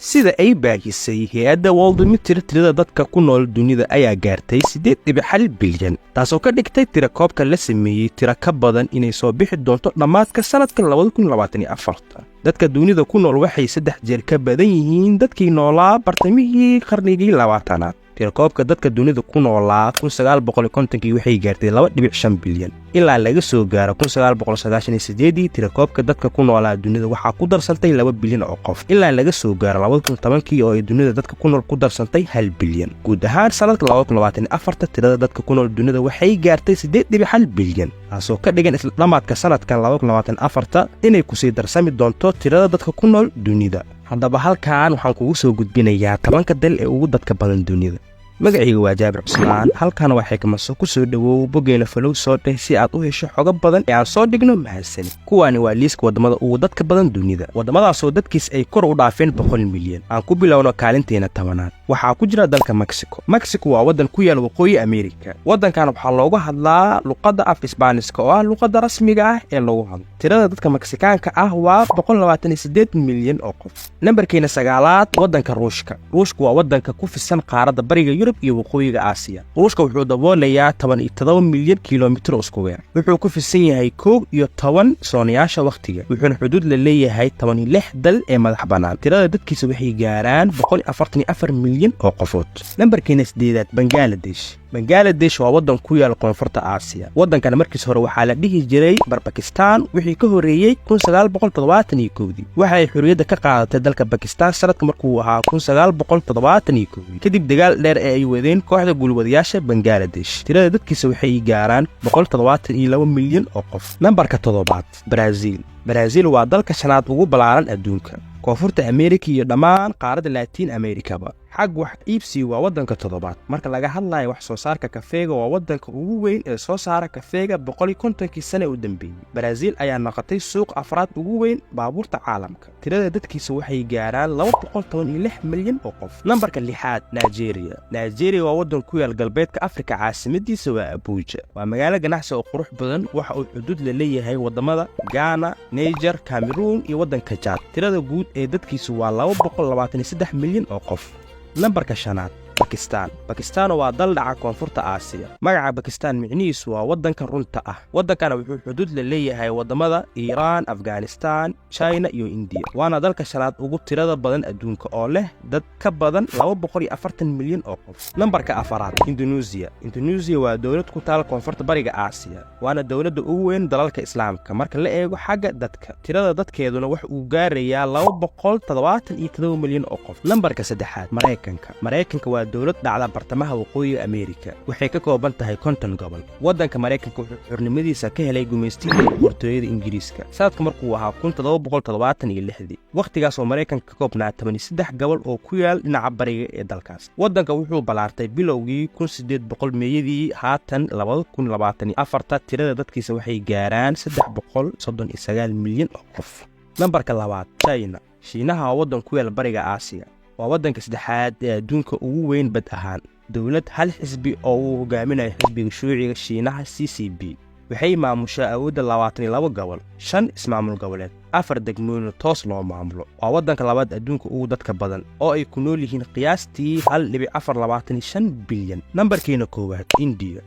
sida ay baahisay hay'adda Worldometer tirada dadka ku nool dunida ayaa gaartay 8.1 bilyan taasoo ka dhigtay tiro koobka la sameeyay tiro ka badan inay soo bixi doonto dhamaadka sanadka 2024 dadka dunida ku nool waxay 3 jeer ka badan yihiin dadkii noolaa bartamihii qarnigii 20aad tirakoobka dadka dunida ku noolaa 1950kii waxay gaartay 2.5 bilyan ilaa laga soo gaaro 1998 tirakoobka dadka ku noolaa dunida waxa ku darsantay 2 bilyan oo qof ilaa laga soo gaaro 2010kii oo ay dunida dadka ku nool ku darsantay 1 bilyan guud ahaan sanadka 2024 tirada dadka ku nool dunida waxay gaartay 8.1 bilyan taasoo ka dhigan isla dhamaadka sanadkan 2024 inay ku sii darsami doonto tirada dadka ku nool dunida haddaba halkaan waxaan kugu soo gudbinayaa 10 dal ee ugu dadka badan dunida magacaygu waa Jaabir Cusmaan halkaan waxay ka maso ku soo dhawow bogeena follow soo dheh si aad u hesho xogo badan ee aan soo dhigno mahadsan kuwaani waa liiska wadamada ugu dadka badan dunida wadamadaas oo dadkiis ay kor u dhaafeen 100 milyan aan ku bilowno kaalinteena 10aad waxaa ku jira dalka Mexico waa wadan ku yaal waqooyi Ameerika wadankan waxaa looga hadlaa luqadda af Isbaaniska oo ah luqadda rasmiga ah ee lagu hadlo tirada dadka Mexicaanka ah waa 128 milyan oo qof nambarkeena 9aad wadanka Ruushka waa wadanka ku fisan qaaradda bariga Yurub iyo waqooyiga Aasiya Ruushka wuxuu daboolayaa 17 milyan kiiloomitir iskuweer wuxuu ku fisan yahay 11 soonayaasha waqtiga wuxuuna xuduud la leeyahay 16 dal ee madax banaan tirada dadkiisa waxay gaaraan 144 milyan oo qofood nambarkeena 8aad Bangladesh waa wadan ku yaal koonfurta Aasiya wadankan markiis hore waxaa la dhihi jiray Pakistan wixii ka horeeyay 1971 waxay xorriyadda ka qaadatay dalka Pakistan sanadka markuu ahaa 1971 kadib dagaal dheer ee ay wadeen kooxda gulwadayaasha Bangladesh tirada dadkiisa waxay gaaraan 172 milyan oo qof nambarka 7aad Brazil waa dalka shanaad ugu ballaaran adduunka koonfurta Ameerika iyo dhammaan qaaradda Latin America xag wax iibsi waa wadanka 7aad marka laga hadlayo wax soo saarka kafeega waa wadanka ugu weyn ee soo saara kafeega 150 sano u dambeeyay Brazil ayaa noqotay suuq afraad ugu weyn baabuurta caalamka tirada dadkiisa waxay gaaraan 216 milyan oo qof nambarka 6aad Nigeria waa wadan ku yaal galbeedka Afrika caasimadiisa waa Abuja waa magaalo ganacsi oo qurux badan waxa uu xuduud la leeyahay wadamada Ghana Niger Cameroon iyo wadanka Chad tirada guud ee dadkiisu waa 223 milyan oo qof nambarka 5aad Pakistan waa dal dhaca koonfurta Aasiya magaca Pakistan micnihiisu waa wadanka runta ah wadankana wuxuu xuduud la leeyahay wadamada Iran Afghanistan China iyo India waana dalka shanaad ugu tirada badan adduunka oo leh dad ka badan 240 milyan oo qof nambarka 4aad Indonesia waa dawlad ku taal koonfurta bariga Aasiya waana dawladda ugu weyn dalalka Islaamka marka la eego xagga dadka tirada dadkeeduna wax uu gaarayaa 277 milyan oo qof nambarka 3aad Mareykanka waa dawlad dhacda bartamaha waqooyiga Ameerika waxay ka kooban tahay 50 gobol wadanka Mareykanka wuxuu xornimadiisa ka helay gumaystiga boqortooyada Ingiriiska sanadka markuu ahaa 1776 waqtigaas oo Mareykanka ka koobnaa 83 gobol oo ku yaal dhinaca bariga ee dalkaas wadanka wuxuu balaartay bilowgii 1800 meeyadii haatan 2024 tirada dadkiisa waxay gaaraan 339 milyan oo qof nambarka 2aad Shiinaha waa wadan ku yaal bariga Aasiya waa wadanka 3aad ee adduunka ugu weyn bad ahaan dawlad hal xisbi oo uu hogaaminayo xisbiga shuuciga Shiinaha CCP waxay maamushaa awoodda 22 gobol 5 ismaamul goboleed 4 degmooyin toos loo maamulo waa wadanka labaad adduunka ugu dadka badan oo ay ku nool yihiin qiyaastii 1.425 bilyan nambarkeena 1aad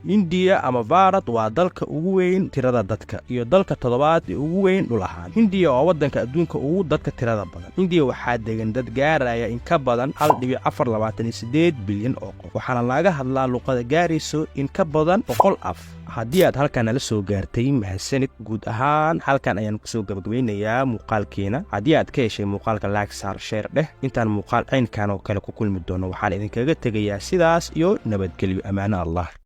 India ama Bharat waa dalka ugu weyn tirada dadka iyo dalka 7aad ee ugu weyn dhul ahaan India waa wadanka adduunka ugu dadka tirada badan India waxaa degan dad gaaraya in ka badan 1.428 bilyan oo qof waxaana laga hadlaa luqada gaarayso in ka badan 100 af haddii aad halkaan la soo gaartay mahadsanid guud ahaan halkaan ayaan ku soo gabagabeynayaa muuqaalkeena haddii aad ka heshay muuqaalka like saar share dheh intaan muuqaal caynkan oo kale ku kulmi doono waxaan idinkaga tegayaa sidaas iyo nabadgelyo amaana Allah